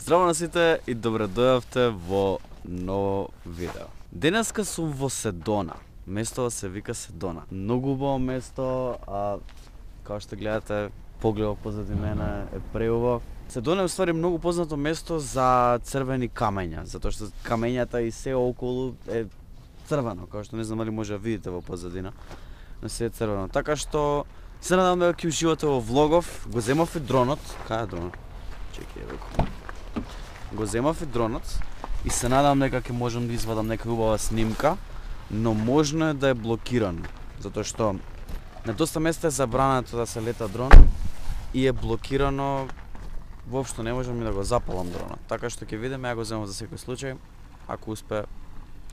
Здраво на сите и добре дојавте во ново видео. Денеска сум во Седона. Местото се вика Седона. Многу убаво место, како што гледате, погледот позади мене е преубав. Седона е уствари многу познато место за црвени камења, затоа што камењата и се околу е црвено, како што не знам дали може да видите во позадина, но се е црвено. Така што се надам дека ќе уживате во влогов. Го земав и дронот. Кај е дронот? Чекај, еве. Го земав и дронот и се надам дека ќе можам да извадам нека убава снимка, но можно е да е блокирано, затоа што на доста места е забрането да се лета дрон и е блокирано, воопшто не можам и да го запалам дронот. Така што ќе видиме, ја го земам за секој случај, ако успе,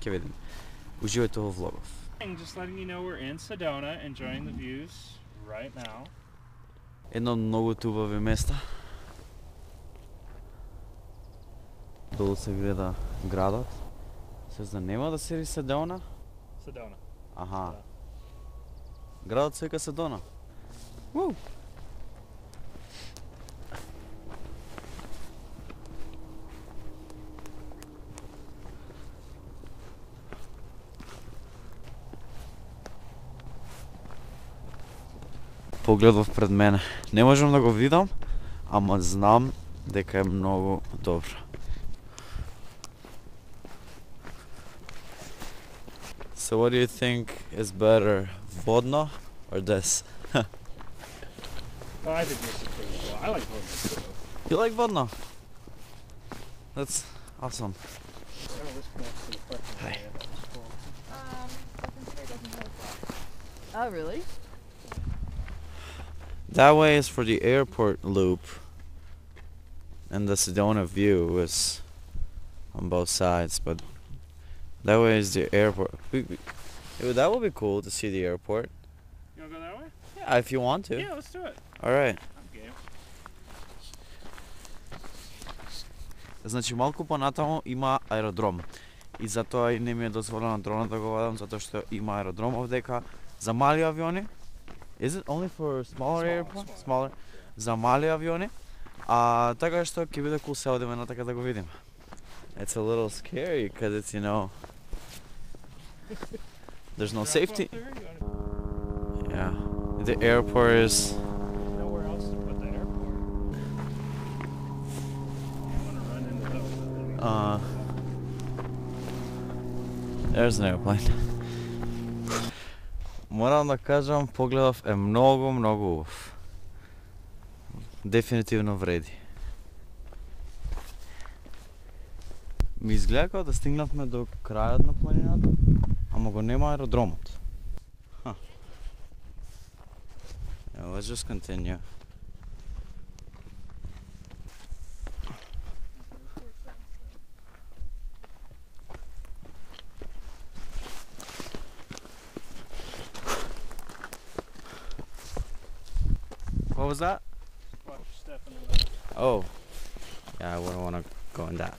ќе видиме. Уживајте во влогов. Just letting you know we're in Sedona, enjoying the views right now. Едно од многу убави места. Долу се гледа градот. Се нема да се Седона? Sedona. Аха. Да. Градот се вика Седона. Уу! Погледов пред мене. Не можам да го видам, ама знам дека е многу добро. So what do you think is better, Vodno or this? Well, I think this is pretty cool. I like Vodno too. You like Vodno? That's awesome. Oh, this connects to the parking Hi. area. That's cool. Doesn't say it doesn't have that. Oh, really? That way is for the airport loop, and the Sedona view is on both sides, but that way is the airport. That would be cool to see the airport. You wanna go that way? Yeah, if you want to. Yeah, let's do it. Alright. I'm game. Значи малку понатамо има аеродром. И затоа и не ми е дозволено дронот да го вадам, затоа што има аеродром овдека за мали авиони. Is it only for smaller airplanes? Smaller. За мали авиони. Така што ќе биде cool се одиме на така да го видиме. It's a little scary because it's, you know, there's no safety. There, you wanna- Yeah. The airport is Nowhere else to put the airport. You wanna run into those. There's an airplane. Морам да кажам, погледов е многу убав. Дефинитивно вреди. Ми изгледа како да стигнавме до крајот на планината, ама го нема аеродромот. Yeah, let's just continue. What was that? Watch your step in the middle. Oh. Yeah, I wouldn't want to go in that.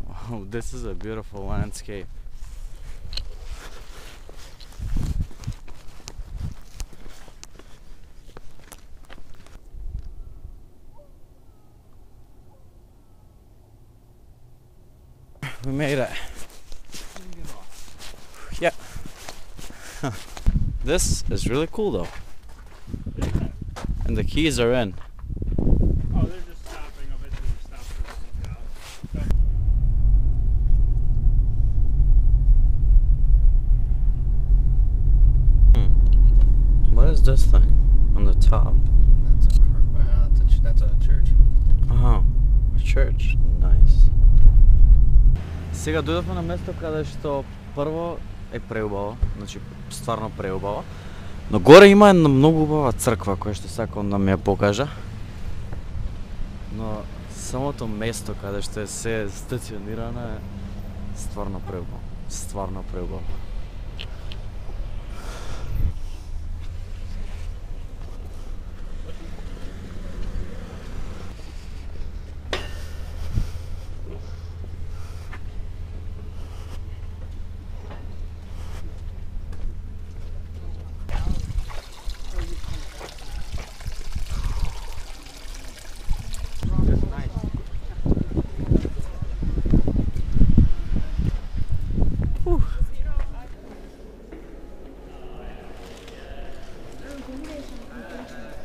Wow, this is a beautiful landscape. We made it. Yeah. This is really cool though. And the keys are in. Oh, they're just stopping. I bet you they're stopping to look out. What is this thing on the top? That's a church. Oh, a church. Nice. Сега дојдовме на место каде што прво е преубаво, значи стварно преубаво. Но горе има една многу убава црква која што сакам да ми ја покажа. Но самото место каде што е се стационирано е стварно преубаво. Стварно преубаво. combination.